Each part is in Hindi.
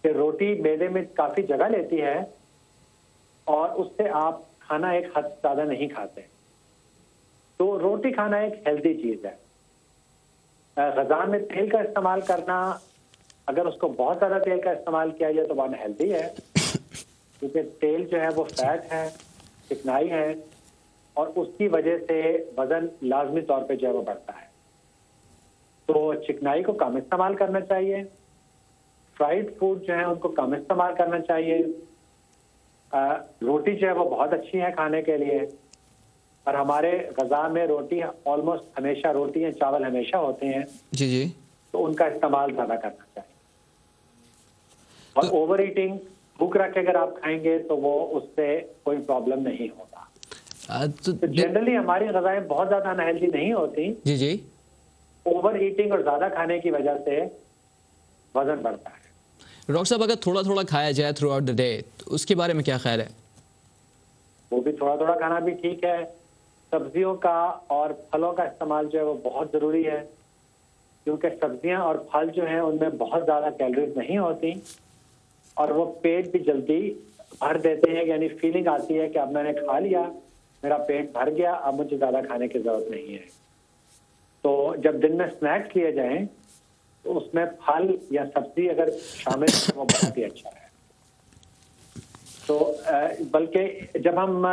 कि रोटी मैदे में काफ़ी जगह लेती है और उससे आप खाना एक हद से ज़्यादा नहीं खाते। तो रोटी खाना एक हेल्दी चीज़ है। ग़िज़ा में तेल का इस्तेमाल करना, अगर उसको बहुत ज़्यादा तेल का इस्तेमाल किया जाए तो अनहेल्दी है, क्योंकि तेल जो है वो फैट है, चिकनाई है और उसकी वजह से वज़न लाज़मी तौर पे जो है वो बढ़ता है। तो चिकनाई को कम इस्तेमाल करना चाहिए, फ्राइड फूड जो है उनको कम इस्तेमाल करना चाहिए। रोटी जो है वो बहुत अच्छी है खाने के लिए और हमारे ग़िज़ा में रोटी ऑलमोस्ट हमेशा रोटी या चावल हमेशा होते हैं, जी जी। तो उनका इस्तेमाल ज़्यादा करना चाहिए। और तो ओवर ईटिंग, भूख रख के अगर आप खाएंगे तो वो उससे कोई प्रॉब्लम नहीं होगा। तो जनरली हमारी ग़िज़ाएँ बहुत ज़्यादा अनहेल्दी नहीं होती। जी जी। ओवर ईटिंग और ज़्यादा खाने की वजह से वज़न बढ़ता है। डॉक्टर साहब, अगर थोड़ा थोड़ा खाया जाए थ्रू आउट द डे, तो उसके बारे में क्या ख्याल है? वो भी थोड़ा थोड़ा खाना भी ठीक है। सब्जियों का और फलों का इस्तेमाल जो है वो बहुत ज़रूरी है, क्योंकि सब्जियां और फल जो हैं उनमें बहुत ज़्यादा कैलोरीज नहीं होती और वो पेट भी जल्दी भर देते हैं। यानी फीलिंग आती है कि अब मैंने खा लिया, मेरा पेट भर गया, अब मुझे ज़्यादा खाने की ज़रूरत नहीं है। तो जब दिन में स्नैक्स लिए जाएं तो उसमें फल या सब्जी अगर शामिल हो वो बहुत ही अच्छा है। तो बल्कि जब हम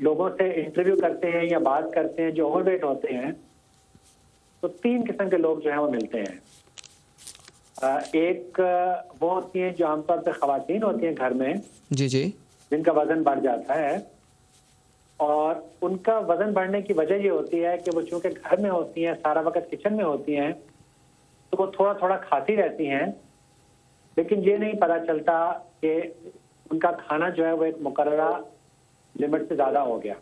लोगों से इंटरव्यू करते हैं या बात करते हैं जो ओवरवेट होते हैं, तो 3 किस्म के लोग जो हैं वो मिलते हैं। एक वो होती हैं जो आमतौर पर ख़वातीन होती हैं घर में, जी जी। जिनका वज़न बढ़ जाता है और उनका वज़न बढ़ने की वजह ये होती है कि वो चूँकि घर में होती हैं, सारा वक़्त किचन में होती हैं, तो वो थोड़ा-थोड़ा खाती रहती हैं, लेकिन ये नहीं पता चलता कि उनका खाना जो है वो एक मुकर्ररा लिमिट से ज़्यादा हो गया।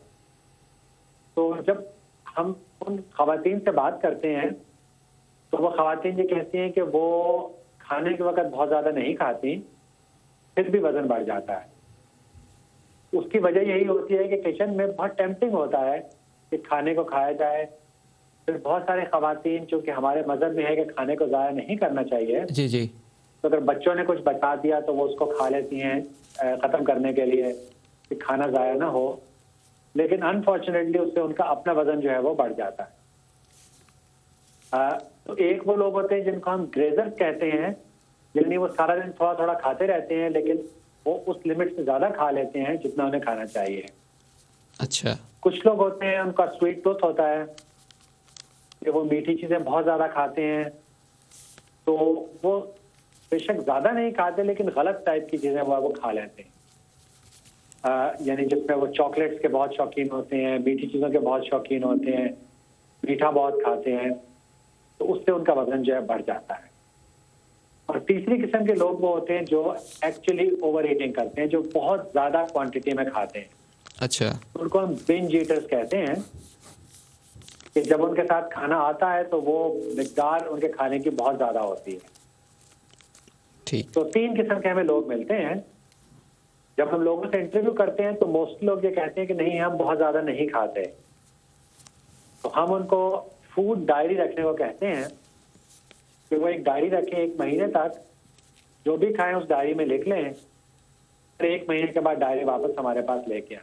तो जब हम उन ख़वातीन से बात करते हैं, तो वो ख़वातीन ये कहती हैं कि वो खाने के वक़्त बहुत ज़्यादा नहीं खाती, फिर भी वज़न बढ़ जाता है। उसकी वजह यही होती है कि किचन में बहुत टेम्प्टिंग होता है कि खाने को खाया जाए। फिर बहुत सारे ख़वातीन, चूँकि हमारे मज़हब में है कि खाने को ज़ाया नहीं करना चाहिए, जी जी। तो अगर बच्चों ने कुछ बचा दिया तो वो उसको खा लेती हैं ख़त्म करने के लिए कि खाना ज़ाया ना हो, लेकिन अनफॉर्चुनेटली उससे उनका अपना वज़न जो है वो बढ़ जाता है। तो एक वो लोग होते हैं जिनको हम ग्रेजर्स कहते हैं, यानी वो सारा दिन थोड़ा-थोड़ा खाते रहते हैं, लेकिन वो उस लिमिट से ज़्यादा खा लेते हैं जितना उन्हें खाना चाहिए। अच्छा। कुछ लोग होते हैं उनका स्वीट टूथ होता है कि वो मीठी चीज़ें बहुत ज़्यादा खाते हैं, तो वो बेशक ज़्यादा नहीं खाते लेकिन गलत टाइप की चीज़ें वो खा लेते हैं। यानी जिसमें वो चॉकलेट्स के बहुत शौकीन होते हैं, मीठी चीज़ों के बहुत शौकीन होते हैं, मीठा बहुत खाते हैं, तो उससे उनका वज़न जो है बढ़ जाता है। और तीसरी किस्म के लोग वो होते हैं जो एक्चुअली ओवर ईटिंग करते हैं, जो बहुत ज़्यादा क्वांटिटी में खाते हैं। अच्छा। उनको हम बिंज ईटर्स कहते हैं कि जब उनके साथ खाना आता है तो वो मिकदार उनके खाने की बहुत ज़्यादा होती है। ठीक। तो 3 किस्म के हमें लोग मिलते हैं। जब हम लोगों से इंटरव्यू करते हैं तो मोस्टली लोग ये कहते हैं कि नहीं, हम बहुत ज़्यादा नहीं खाते। तो हम उनको फूड डायरी रखने को कहते हैं कि वो एक डायरी रखें 1 महीने तक, जो भी खाएं उस डायरी में लिख लें, फिर 1 महीने के बाद डायरी वापस हमारे पास लेके आए।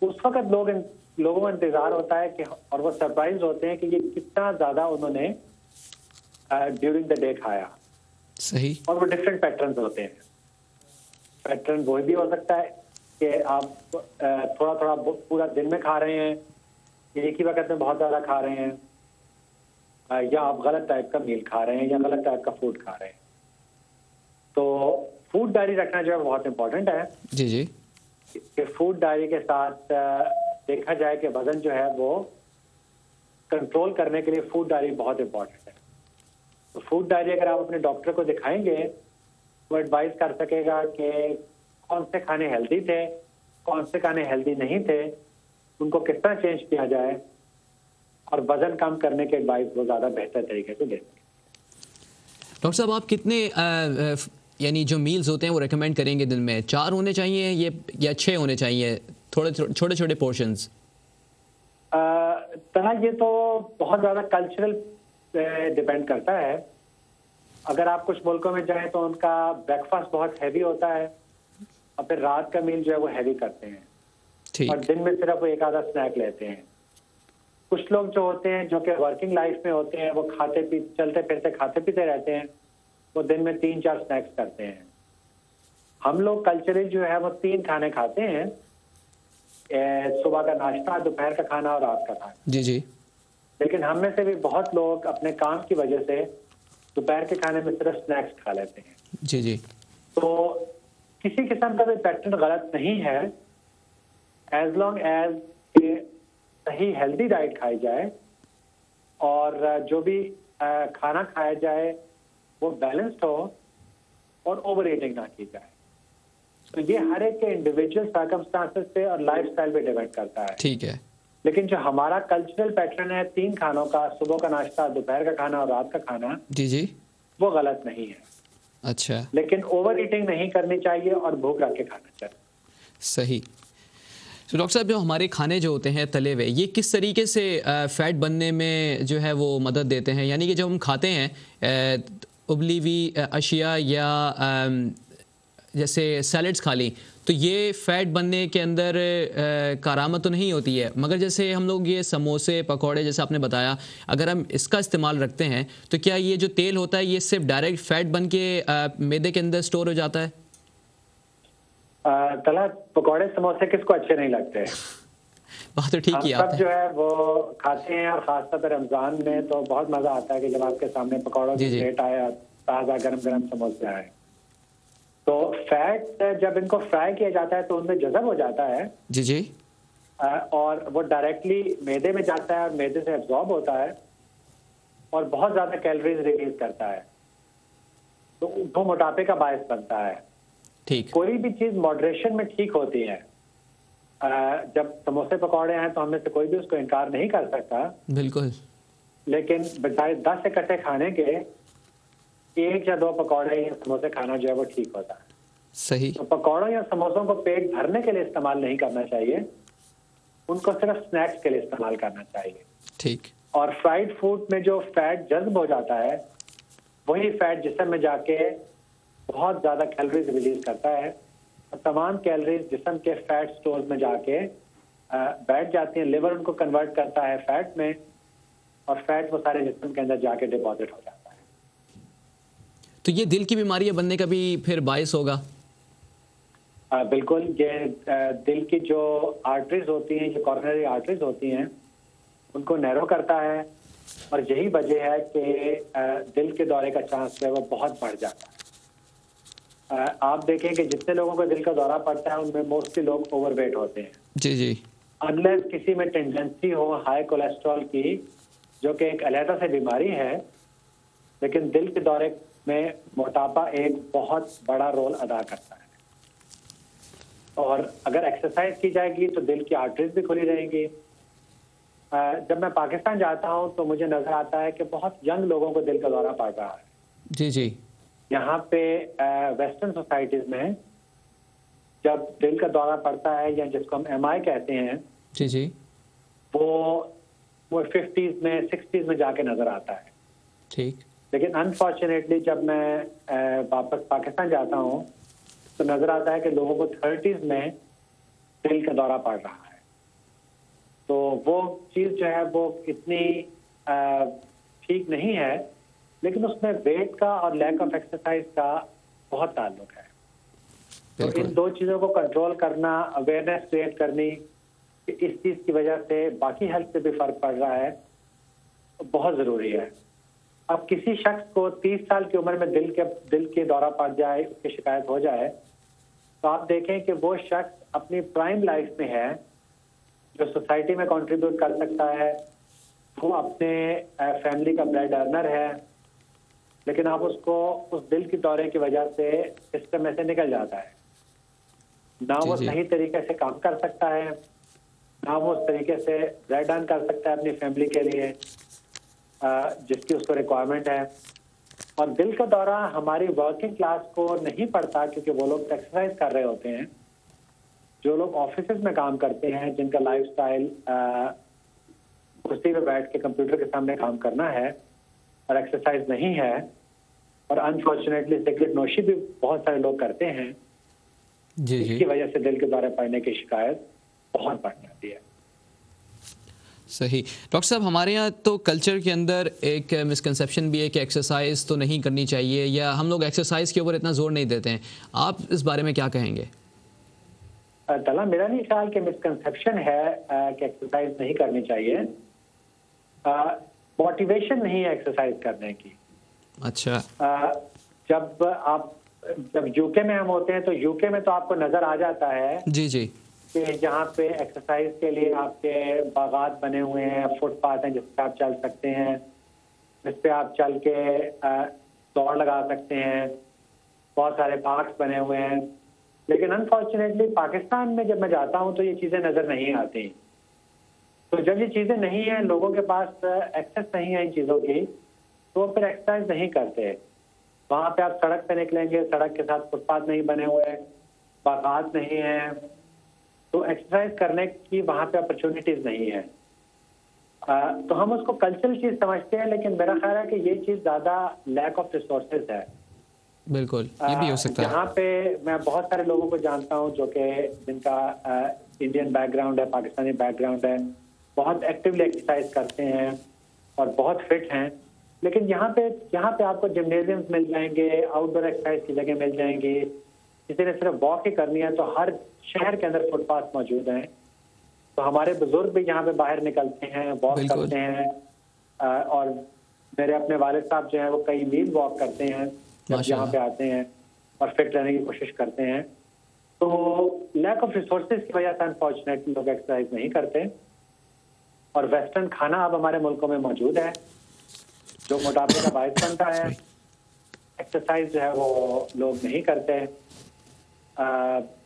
उस वक़्त लोगों को इंतज़ार होता है कि, और वो सरप्राइज़ होते हैं कि ये कितना ज़्यादा उन्होंने ड्यूरिंग द डे खाया। सही। और वो डिफरेंट पैटर्न्स होते हैं। पैटर्न वो भी हो सकता है कि आप थोड़ा-थोड़ा पूरा दिन में खा रहे हैं, एक ही वक़्त में बहुत ज़्यादा खा रहे हैं, या आप गलत टाइप का मील खा रहे हैं या गलत टाइप का फूड खा रहे हैं। तो फूड डायरी रखना जो है बहुत इम्पोर्टेंट है। जी जी। कि फूड डायरी के साथ देखा जाए कि वज़न जो है वो कंट्रोल करने के लिए फूड डायरी बहुत इम्पोर्टेंट है। तो फूड डायरी अगर आप अपने डॉक्टर को दिखाएंगे, वो एडवाइस कर सकेगा कि कौन से खाने हेल्दी थे, कौन से खाने हेल्दी नहीं थे, उनको किस तरह चेंज किया जाए और वज़न कम करने के एडवाइस वो ज़्यादा बेहतर तरीके से दे सकें। डॉक्टर साहब, आप कितने यानी जो मील्स होते हैं वो रेकमेंड करेंगे दिन में? 4 होने चाहिए ये या 6 होने चाहिए? थोड़े छोटे छोटे पोर्शंस? तरह ये तो बहुत ज़्यादा कल्चरल डिपेंड करता है अगर आप कुछ मुल्कों में जाएं तो उनका ब्रेकफास्ट बहुत हैवी होता है और फिर रात का मील जो है वो हैवी करते हैं और ठीक। दिन में सिर्फ वो एक आधा स्नैक लेते हैं। कुछ लोग जो होते हैं जो कि वर्किंग लाइफ में होते हैं, वो चलते फिरते खाते पीते रहते हैं, वो दिन में 3-4 स्नैक्स करते हैं। हम लोग कल्चरली जो है वो 3 खाने खाते हैं, सुबह का नाश्ता, दोपहर का खाना और रात का खाना। जी जी। लेकिन हम में से भी बहुत लोग अपने काम की वजह से दोपहर के खाने में सिर्फ स्नैक्स खा लेते हैं। जी जी। तो किसी किस्म का भी पैटर्न गलत नहीं है, एज लॉन्ग एज सही हेल्दी डाइट खाई जाए और जो भी खाना खाया जाए वो बैलेंस्ड हो और ओवर ईटिंग ना की जाए। तो ये हर एक के इंडिविजुअल सर्कमस्टांसेस पे और लाइफस्टाइल पे डिपेंड करता है। ठीक है। लेकिन जो हमारा कल्चरल पैटर्न है 3 खानों का, सुबह का नाश्ता, दोपहर का खाना और रात का खाना, जी जी। वो गलत नहीं है। अच्छा। लेकिन ओवर ईटिंग नहीं करनी चाहिए और भूख रख के खाना चाहिए। सही। तो डॉक्टर साहब, जो हमारे खाने जो होते हैं तले हुए, ये किस तरीके से फ़ैट बनने में जो है वो मदद देते हैं? यानी कि जब हम खाते हैं उबली हुई अशिया या जैसे सैलड्स खा ली, तो ये फ़ैट बनने के अंदर करामत तो नहीं होती है, मगर जैसे हम लोग ये समोसे पकौड़े जैसे आपने बताया, अगर हम इसका इस्तेमाल रखते हैं तो क्या ये जो तेल होता है ये सिर्फ डायरेक्ट फ़ैट बन के मैदे के अंदर स्टोर हो जाता है? तला पकौड़े समोसे किसको अच्छे नहीं लगते? बात तो ठीक हम ही सब आपने। जो है वो खाते हैं और खासतौर पर रमजान में तो बहुत मजा आता है कि जब आपके सामने पकौड़ों जी की जी। प्लेट आए और ताजा गरम गरम समोसे आए। तो फैट जब इनको फ्राई किया जाता है तो उनमें जज़ब हो जाता है जी जी। और वो डायरेक्टली मैदे में जाता है और मैदे से एब्जॉर्ब होता है और बहुत ज्यादा कैलोरीज रिलीज करता है, तो वो मोटापे का बायस बनता है। ठीक। कोई भी चीज मॉडरेशन में ठीक होती है। जब समोसे पकौड़े हैं तो हमें से कोई भी उसको इनकार नहीं कर सकता, बिल्कुल। लेकिन बजाय 10 इकट्ठे खाने के 1 या 2 पकौड़े या समोसे खाना जो है वो ठीक होता है। सही। तो पकौड़ों या समोसों को पेट भरने के लिए इस्तेमाल नहीं करना चाहिए, उनको सिर्फ स्नैक्स के लिए इस्तेमाल करना चाहिए। ठीक। और फ्राइड फूड में जो फैट जज्ब हो जाता है वही फैट जिस्म में जाके बहुत ज्यादा कैलोरीज रिलीज करता है और तमाम कैलोरीज जिस्म के फैट स्टोर में जाके बैठ जाती हैं। लिवर उनको कन्वर्ट करता है फैट में और फैट वो सारे जिस्म के अंदर जाके डिपॉजिट हो जाता है। तो ये दिल की बीमारियां बनने का भी फिर बायस होगा? बिल्कुल। ये दिल की जो आर्टरीज होती हैं, जो कॉर्नरी आर्टरीज होती हैं, उनको नैरो करता है और यही वजह है कि दिल के दौरे का चांस जो है वो बहुत बढ़ जाता है। आप देखें कि जितने लोगों को दिल का दौरा पड़ता है उनमें मोस्टली लोग ओवरवेट होते हैं। जी जी। अनलेस किसी में टेंडेंसी हो हाई कोलेस्ट्रॉल की, जो कि एक अलहदा से बीमारी है, लेकिन दिल के दौरे में मोटापा एक बहुत बड़ा रोल अदा करता है। और अगर एक्सरसाइज की जाएगी तो दिल की आर्टरीज भी खुली रहेंगी। जब मैं पाकिस्तान जाता हूं तो मुझे नजर आता है कि बहुत यंग लोगों को दिल का दौरा पड़ रहा है। जी जी। यहाँ पे वेस्टर्न सोसाइटीज में जब दिल का दौरा पड़ता है या जिसको हम एमआई कहते हैं, जी जी। वो 50s में 60s में जाके नजर आता है। ठीक। लेकिन अनफॉर्चुनेटली जब मैं वापस पाकिस्तान जाता हूँ तो नजर आता है कि लोगों को 30s में दिल का दौरा पड़ रहा है। तो वो चीज जो है वो इतनी ठीक नहीं है, लेकिन उसमें वेट का और लैक ऑफ एक्सरसाइज का बहुत ताल्लुक है। तो इन 2 चीजों को कंट्रोल करना, अवेयरनेस क्रिएट करनी कि इस चीज की वजह से बाकी हेल्थ पे भी फर्क पड़ रहा है, तो बहुत जरूरी है। अब किसी शख्स को 30 साल की उम्र में दिल के दौरा पड़ जाए, उसकी शिकायत हो जाए, तो आप देखें कि वो शख्स अपनी प्राइम लाइफ में है, जो सोसाइटी में कंट्रीब्यूट कर सकता है, वो अपने फैमिली का ब्रेड अर्नर है, लेकिन आप उसको उस दिल के दौरे की वजह से सिस्टम में से निकल जाता है। ना वो सही तरीके से काम कर सकता है, ना वो उस तरीके से ब्रेड अर्न कर सकता है अपनी फैमिली के लिए जिसकी उसको रिक्वायरमेंट है। और दिल का दौरा हमारी वर्किंग क्लास को नहीं पड़ता क्योंकि वो लोग एक्सरसाइज कर रहे होते हैं। जो लोग ऑफिस में काम करते हैं, जिनका लाइफस्टाइल कुर्सी पे बैठ के कंप्यूटर के सामने काम करना है और एक्सरसाइज नहीं है, और अनफॉर्चुनेटली सिगरेट नोशी भी बहुत सारे लोग करते हैं। जी जी, इसकी वजह से दिल के दौरे पड़ने की शिकायत बहुत बढ़ जाती है। सही। डॉक्टर साहब, हमारे यहाँ तो कल्चर के अंदर एक मिसकंसेप्शन भी है कि एक्सरसाइज तो नहीं करनी चाहिए, या हम लोग एक्सरसाइज के ऊपर इतना जोर नहीं देते हैं। आप इस बारे में क्या कहेंगे? तला मेरा नहीं ख्याल कि मिसकंसेप्शन है कि एक्सरसाइज नहीं करनी चाहिए। मोटिवेशन नहीं है एक्सरसाइज करने की। अच्छा। जब यूके में हम होते हैं तो यूके में तो आपको नजर आ जाता है जी जी कि जहाँ पे एक्सरसाइज के लिए आपके बागात बने हुए हैं, फुटपाथ हैं जिस पे आप चल सकते हैं, जिस पे आप चल के दौड़ लगा सकते हैं, बहुत सारे पार्क्स बने हुए हैं। लेकिन अनफॉर्चुनेटली पाकिस्तान में जब मैं जाता हूँ तो ये चीज़ें नज़र नहीं आती। तो जब ये चीज़ें नहीं हैं, लोगों के पास एक्सेस नहीं है इन चीज़ों की, तो वो फिर एक्सरसाइज नहीं करते। वहाँ पे आप सड़क पे निकलेंगे, सड़क के साथ फुटपाथ नहीं बने हुए, बागात नहीं है, तो एक्सरसाइज करने की वहाँ पे अपॉर्चुनिटीज नहीं है। तो हम उसको कल्चरल चीज समझते हैं, लेकिन मेरा ख्याल है कि ये चीज ज्यादा लैक ऑफ रिसोर्सेज है। बिल्कुल, ये भी हो सकता है। यहाँ पे मैं बहुत सारे लोगों को जानता हूँ जो कि जिनका इंडियन बैकग्राउंड है, पाकिस्तानी बैकग्राउंड है, बहुत एक्टिवली एक्सरसाइज करते हैं और बहुत फिट हैं। लेकिन यहाँ पे आपको जिम्नेजियम्स मिल जाएंगे, आउटडोर एक्सरसाइज की जगह मिल जाएंगी। किसी ने सिर्फ वॉक ही करनी है तो हर शहर के अंदर फुटपाथ मौजूद हैं। तो हमारे बुजुर्ग भी यहाँ पे बाहर निकलते हैं, वॉक करते हैं। और मेरे अपने वालिद साहब जो हैं वो कई मील वॉक करते हैं जब यहाँ पे आते हैं और फिट रहने की कोशिश करते हैं। तो लैक ऑफ रिसोर्सेज की वजह से अनफॉर्चुनेटली लोग एक्सरसाइज नहीं करते। और वेस्टर्न खाना अब हमारे मुल्कों में मौजूद है जो मोटापे का बायस बनता है। एक्सरसाइज जो है वो लोग नहीं करते।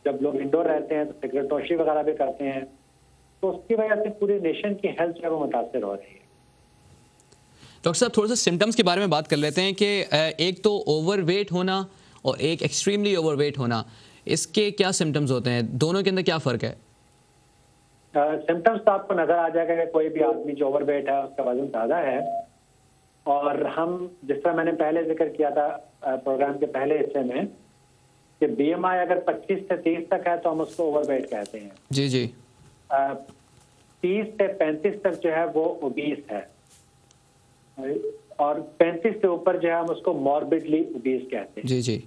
जब लोग इंडोर रहते हैं तो सिगरेट नोशी वगैरह भी करते हैं, तो उसकी वजह से पूरे नेशन की हेल्थ जो है वो मुतासर हो रही है। डॉक्टर साहब, थोड़ा सा सिम्टम्स के बारे में बात कर लेते हैं कि एक तो ओवरवेट होना और एक एक्सट्रीमली ओवरवेट होना, इसके क्या सिम्टम्स होते हैं? दोनों के अंदर क्या फ़र्क है? सिम्टम्स तो आपको नजर आ जाएगा कि कोई भी आदमी जो ओवरवेट है उसका वजन ज़्यादा है। और हम जिस तरह मैंने पहले जिक्र किया था प्रोग्राम के पहले हिस्से में कि BMI अगर 25 से 30 तक है तो हम उसको ओवरवेट कहते हैं। जी जी। 30 से 35 तक जो है वो ओबीस है, और 35 से ऊपर जो है हम उसको मॉर्बिडली ओबीस कहते हैं। जी जी।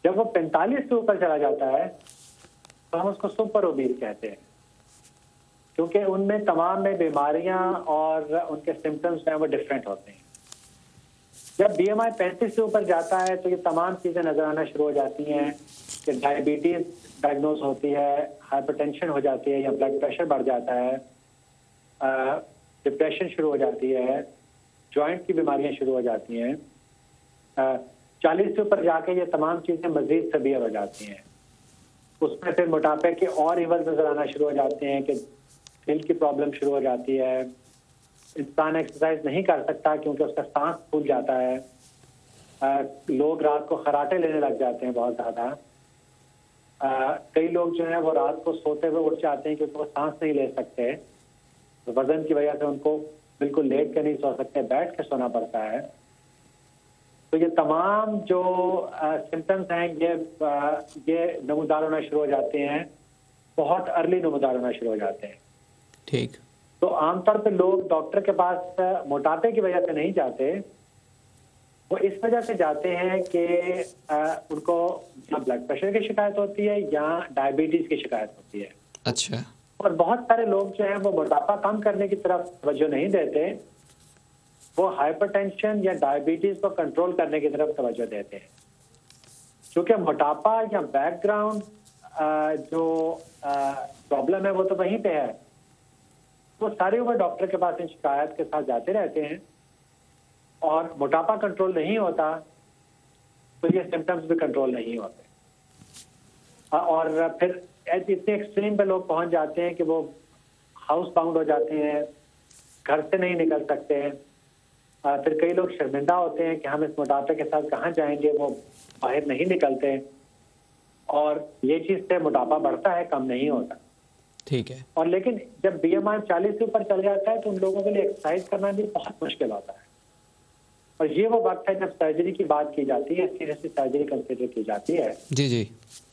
जब वो 45 से ऊपर चला जाता है तो हम उसको सुपर ओबीस कहते हैं, क्योंकि उनमें तमाम में बीमारियां और उनके सिम्टम्स जो हैं वो डिफरेंट होते हैं। जब BMI 35 से ऊपर जाता है तो ये तमाम चीज़ें नजर आना शुरू हो जाती हैं कि डायबिटीज डायग्नोज होती है, हाइपरटेंशन हो जाती है या ब्लड प्रेशर बढ़ जाता है, डिप्रेशन शुरू हो जाती है, जॉइंट की बीमारियां शुरू हो जाती हैं। 40 से ऊपर जाके ये तमाम चीज़ें मजीद सीवियर हो जाती हैं। उसमें फिर मोटापे के और इवल्स नजर आना शुरू हो जाते हैं कि दिल की प्रॉब्लम शुरू हो जाती है, इंसान एक्सरसाइज नहीं कर सकता क्योंकि उसका सांस फूल जाता है, लोग रात को खराटे लेने लग जाते हैं बहुत ज़्यादा। कई लोग जो हैं वो रात को सोते हुए उठ जाते हैं क्योंकि वो सांस नहीं ले सकते, तो वजन की वजह से उनको बिल्कुल लेट के नहीं सो सकते, बैठ के सोना पड़ता है। तो ये तमाम जो सिम्टम्स हैं ये नमूदार होना शुरू हो जाते हैं, बहुत अर्ली नमूदार होना शुरू हो जाते हैं। ठीक। तो आमतौर पे लोग डॉक्टर के पास मोटापे की वजह से नहीं जाते, वो इस वजह से जाते हैं कि उनको या ब्लड प्रेशर की शिकायत होती है या डायबिटीज की शिकायत होती है। अच्छा। और बहुत सारे लोग जो हैं वो मोटापा कम करने की तरफ तवज्जो नहीं देते, वो हाइपरटेंशन या डायबिटीज को कंट्रोल करने की तरफ तवज्जो देते हैं। क्योंकि मोटापा या बैकग्राउंड जो प्रॉब्लम है वो तो वहीं पे है। वो सारी उम्र डॉक्टर के पास इन शिकायत के साथ जाते रहते हैं और मोटापा कंट्रोल नहीं होता तो ये सिम्टम्स भी कंट्रोल नहीं होते। और फिर इतने एक्सट्रीम पे लोग पहुंच जाते हैं कि वो हाउस बाउंड हो जाते हैं, घर से नहीं निकल सकते हैं। फिर कई लोग शर्मिंदा होते हैं कि हम इस मोटापे के साथ कहाँ जाएंगे, वो बाहर नहीं निकलते। और ये चीज़ से मोटापा बढ़ता है, कम नहीं होता। ठीक है। और लेकिन जब BMI 40 से ऊपर चल जाता है तो उन लोगों के लिए एक्सरसाइज करना भी बहुत मुश्किल होता है। और ये वो वक्त है जब सर्जरी की बात की जाती है, सीरियसली सर्जरी कंसिडर की जाती है, जी जी।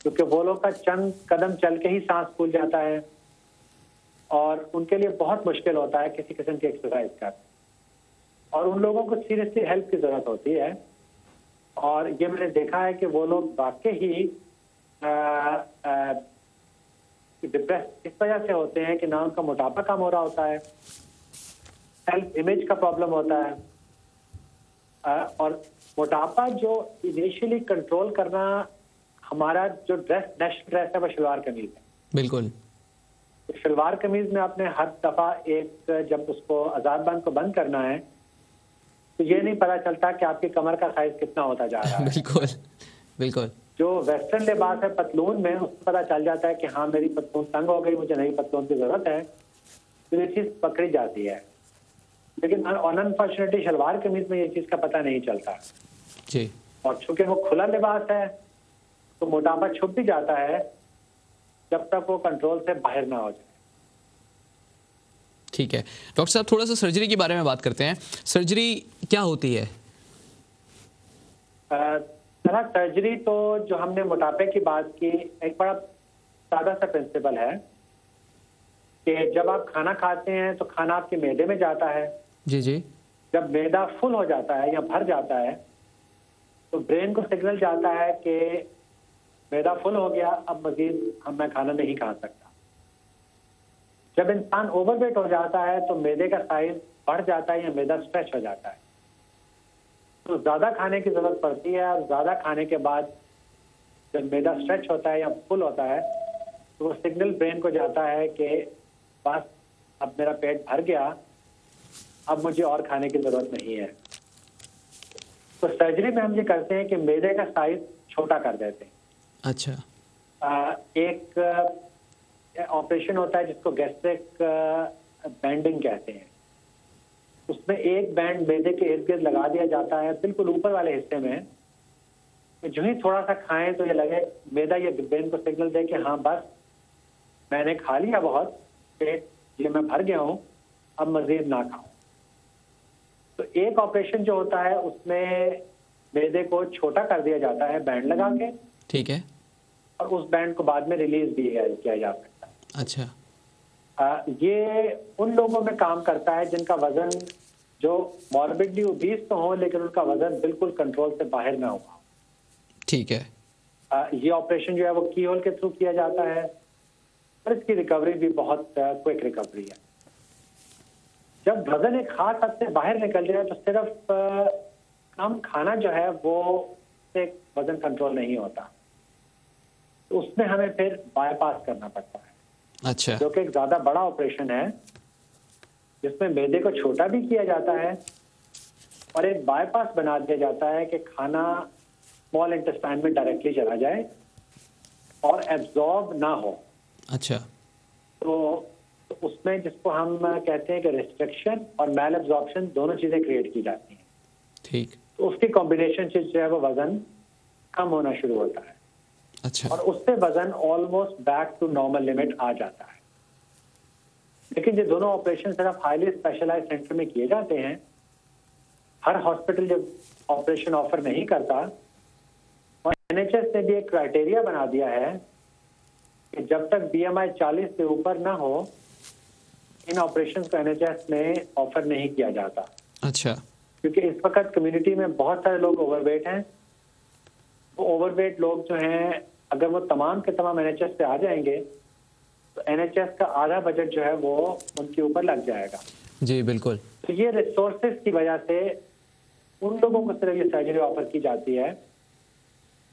क्योंकि वो लोग का चंद कदम चल के ही सांस फूल जाता है और उनके लिए बहुत मुश्किल होता है किसी किस्म की एक्सरसाइज का, और उन लोगों को सीरियसली हेल्प की जरूरत होती है। और ये मैंने देखा है कि वो लोग वाकई ही डिप्रेस इस वजह से होते हैं कि ना उनका मोटापा कम हो रहा होता है, सेल्फ इमेज का प्रॉब्लम होता है, और मोटापा जो इनिशियली कंट्रोल करना, हमारा जो नेशनल ड्रेस है वो शलवार कमीज है। बिल्कुल। तो शलवार कमीज में आपने हर दफा जब उसको आजाद बंद को बंद करना है तो ये नहीं पता चलता कि आपकी कमर का साइज कितना होता जा रहा है। बिल्कुल बिल्कुल। जो वेस्टर्न लिबास है पतलून में, उसको पता चल जाता है कि हाँ मेरी पतलून तंग हो गई, मुझे नई पतलून की जरूरत है, तो ये चीज पकड़ी जाती है। लेकिन अनफॉर्चुनेटली शलवार कमीज में ये चीज का पता नहीं चलता जी। और चूंकि वो खुला लिबास है तो मोटापा छुप भी जाता है जब तक वो कंट्रोल से बाहर ना हो जाए। ठीक है डॉक्टर साहब, थोड़ा सा सर्जरी के बारे में बात करते हैं। सर्जरी क्या होती है? सर्जरी तो जो हमने मोटापे की बात की, एक बड़ा सादा सा प्रिंसिपल है कि जब आप खाना खाते हैं तो खाना आपके मैदे में जाता है। जी जी। जब मैदा फुल हो जाता है या भर जाता है तो ब्रेन को सिग्नल जाता है कि मैदा फुल हो गया, अब मजीद मैं खाना नहीं खा सकता। जब इंसान ओवरवेट हो जाता है तो मैदे का साइज बढ़ जाता है या मैदा स्ट्रेच हो जाता है, तो ज्यादा खाने की जरूरत पड़ती है। और ज्यादा खाने के बाद जब मैदा स्ट्रेच होता है या फुल होता है तो वो सिग्नल ब्रेन को जाता है कि बस अब मेरा पेट भर गया, अब मुझे और खाने की जरूरत नहीं है। तो सर्जरी में हम ये करते हैं कि मैदे का साइज छोटा कर देते हैं। अच्छा। एक ऑपरेशन होता है जिसको गैस्ट्रिक बैंडिंग कहते हैं। उसमें एक बैंड मैदे के इर्द गिर्द लगा दिया जाता है, बिल्कुल ऊपर वाले हिस्से में। जो ही थोड़ा सा खाएं तो ये लगे, मैदा ये ब्रेन को सिग्नल दे कि हाँ बस मैंने खा लिया बहुत, पेट ये मैं भर गया हूँ, अब मजीद ना खाऊं। तो एक ऑपरेशन जो होता है उसमें मैदे को छोटा कर दिया जाता है बैंड लगा के। ठीक है। और उस बैंड को बाद में रिलीज भी किया जा सकता है। अच्छा। ये उन लोगों में काम करता है जिनका वजन, जो मॉर्बिडली ओबीस तो हो लेकिन उनका वजन बिल्कुल कंट्रोल से बाहर ना हुआ। ठीक है। ये ऑपरेशन जो है वो की होल के थ्रू किया जाता है और इसकी रिकवरी भी बहुत क्विक रिकवरी है। जब वजन एक खास हद से बाहर निकल जाए तो सिर्फ कम खाना जो है वो से वजन कंट्रोल नहीं होता, तो उसमें हमें फिर बाईपास करना पड़ता है। अच्छा। जो कि एक ज्यादा बड़ा ऑपरेशन है जिसमें मैदे को छोटा भी किया जाता है और एक बाईपास बना दिया जाता है कि खाना स्मॉल इंटेस्टाइन में डायरेक्टली चला जाए और एब्जॉर्ब ना हो। अच्छा। तो उसमें जिसको हम कहते हैं कि रिस्ट्रिक्शन और मैल एब्जॉर्प्शन दोनों चीजें क्रिएट की जाती हैं। ठीक। तो उसकी कॉम्बिनेशन से जो है वो वजन कम होना शुरू होता है। अच्छा। और उससे वजन almost back to normal limit आ जाता है। लेकिन ये दोनों ऑपरेशन सिर्फ हाईली स्पेशलाइज्ड सेंटर में किए जाते हैं। हर हॉस्पिटल जब ऑपरेशन ऑफर नहीं करता, और एनएचएस ने भी एक क्राइटेरिया बना दिया है कि जब तक बीएमआई 40 से ऊपर ना हो, इन ऑपरेशन को एनएचएस में ऑफर नहीं किया जाता। अच्छा। क्योंकि इस वक्त कम्युनिटी में बहुत सारे लोग ओवरवेट हैं। वो ओवरवेट लोग जो हैं, अगर वो तमाम के तमाम एनएचएस पे आ जाएंगे तो एनएचएस का आधा बजट जो है वो उनके ऊपर लग जाएगा। जी बिल्कुल। तो ये रिसोर्सेज की वजह से उन लोगों को सिर्फ ये सर्जरी ऑफर की जाती है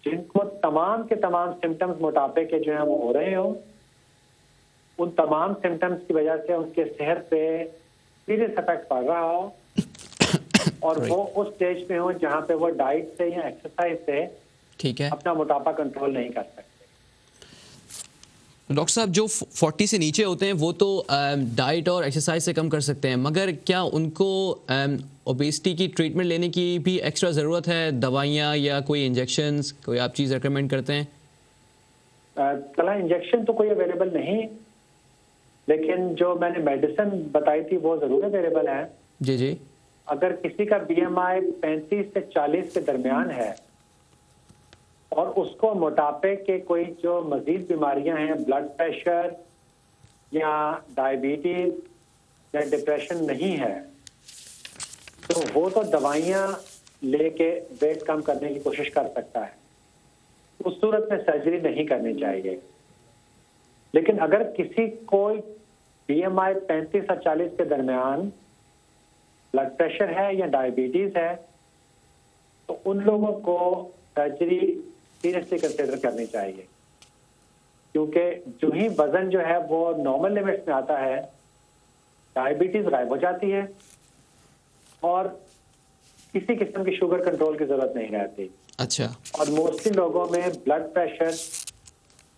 जिनको तमाम के तमाम सिम्टम्स मोटापे के जो है वो हो रहे हो। उन तमाम सिम्टम्स की वजह से उनके सेहत पे सीरियस इफेक्ट पड़ रहा हो और वो उस स्टेज पे हो जहाँ पे वो डाइट से या एक्सरसाइज से ठीक है अपना मोटापा कंट्रोल नहीं कर सकते। डॉक्टर साहब, जो 40 से नीचे होते हैं वो तो डाइट और एक्सरसाइज से कम कर सकते हैं, मगर क्या उनको ओबेसिटी की ट्रीटमेंट लेने की भी एक्स्ट्रा ज़रूरत है? दवाइयाँ या कोई इंजेक्शंस, कोई आप चीज़ रिकमेंड करते हैं? कला इंजेक्शन तो कोई अवेलेबल नहीं, लेकिन जो मैंने मेडिसिन बताई थी वो ज़रूर अवेलेबल है। जी जी। अगर किसी का BMI 35 से 40 के दरमियान है और उसको मोटापे के कोई जो मजीद बीमारियां हैं, ब्लड प्रेशर या डायबिटीज या डिप्रेशन नहीं है, तो वो तो दवाइयां लेके वेट कम करने की कोशिश कर सकता है। उस सूरत में सर्जरी नहीं करनी चाहिए। लेकिन अगर किसी को BMI 35 और 40 के दरमियान ब्लड प्रेशर है या डायबिटीज है, तो उन लोगों को सर्जरी सीरियसली कंसिडर करनी चाहिए, क्योंकि जो ही वजन जो है वो नॉर्मल लिमिट्स में आता है, डायबिटीज गायब हो जाती है और किसी किस्म की शुगर कंट्रोल की जरूरत नहीं रहती। अच्छा। और मोस्टली लोगों में ब्लड प्रेशर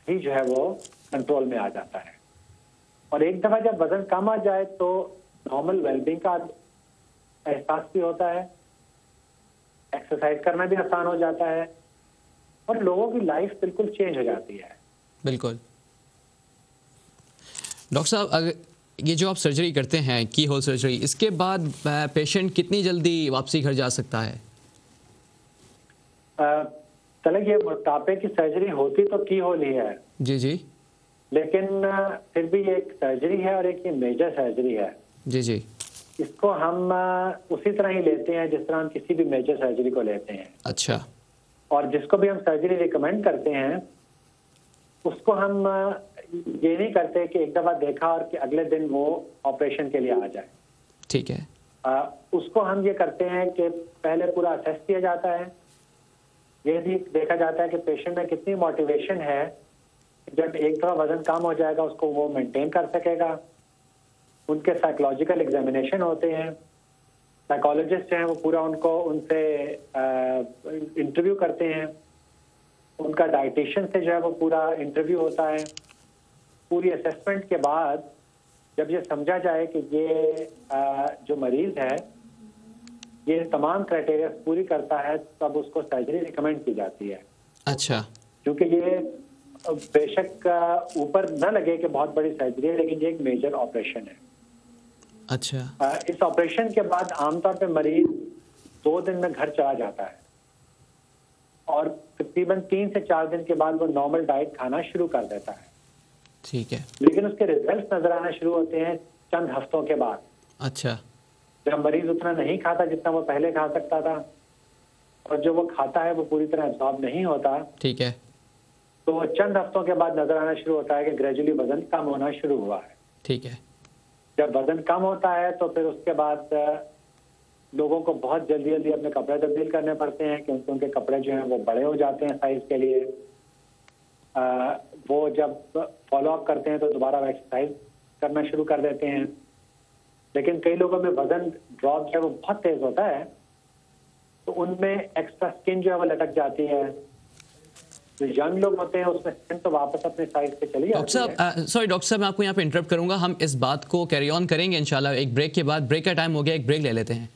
ही जो है वो कंट्रोल में आ जाता है। और एक दफा जब वजन कम आ जाए तो नॉर्मल वेलबींग का एहसास भी होता है, एक्सरसाइज करना भी आसान हो जाता है और लोगों की लाइफ बिल्कुल चेंज हो जाती है। बिल्कुल। डॉक्टर साहब, अगर ये जो आप सर्जरी करते हैं, की होल सर्जरी, इसके बाद पेशेंट कितनी जल्दी वापसी घर जा सकता है? तलक ये मोटापे की सर्जरी होती तो की होल ही है जी जी, लेकिन फिर भी ये एक सर्जरी है और एक ये मेजर सर्जरी है। जी जी। इसको हम उसी तरह ही लेते हैं जिस तरह हम किसी भी मेजर सर्जरी को लेते हैं। अच्छा। और जिसको भी हम सर्जरी रिकमेंड करते हैं उसको हम ये नहीं करते कि एक दफा देखा और कि अगले दिन वो ऑपरेशन के लिए आ जाए। ठीक है। उसको हम ये करते हैं कि पहले पूरा असेस किया जाता है, ये भी देखा जाता है कि पेशेंट में कितनी मोटिवेशन है, जब एक दफा वजन कम हो जाएगा उसको वो मेंटेन कर सकेगा। उनके साइकोलॉजिकल एग्जामिनेशन होते हैं, साइकोलॉजिस्ट जो हैं वो पूरा उनसे इंटरव्यू करते हैं, उनका डाइटिशियन से जो है वो पूरा इंटरव्यू होता है। पूरी असेसमेंट के बाद जब ये समझा जाए कि ये जो मरीज है ये तमाम क्राइटेरिया पूरी करता है, तब उसको सर्जरी रिकमेंड की जाती है। अच्छा। क्योंकि ये बेशक ऊपर न लगे कि बहुत बड़ी सर्जरी है, लेकिन ये एक मेजर ऑपरेशन है। अच्छा। इस ऑपरेशन के बाद आमतौर पे मरीज 2 दिन में घर चला जाता है और तकरीबन 3 से 4 दिन के बाद वो नॉर्मल डाइट खाना शुरू कर देता है। ठीक है। लेकिन उसके रिजल्ट नजर आना शुरू होते हैं चंद हफ्तों के बाद। अच्छा। जब मरीज उतना नहीं खाता जितना वो पहले खा सकता था और जो वो खाता है वो पूरी तरह एब्जॉर्ब नहीं होता, ठीक है, तो चंद हफ्तों के बाद नजर आना शुरू होता है कि ग्रेजुअली वजन कम होना शुरू हुआ है। ठीक है। जब वजन कम होता है तो फिर उसके बाद लोगों को बहुत जल्दी जल्दी अपने कपड़े तब्दील करने पड़ते हैं, क्योंकि उनके कपड़े जो हैं वो बड़े हो जाते हैं साइज के लिए। वो जब फॉलो अप करते हैं तो दोबारा एक्सरसाइज करना शुरू कर देते हैं। लेकिन कई लोगों में वजन ड्रॉप जो है वो बहुत तेज होता है, तो उनमें एक्स्ट्रा स्किन जो है वो लटक जाती है। जो यंग लोग होते हैं उसमें स्किन तो वापस अपने साइज पे चली जाती है। डॉक्टर साहब मैं आपको यहाँ पे इंटरप्ट करूंगा, हम इस बात को कैरी ऑन करेंगे इंशाल्लाह एक ब्रेक के बाद। ब्रेक का टाइम हो गया, एक ब्रेक ले लेते हैं।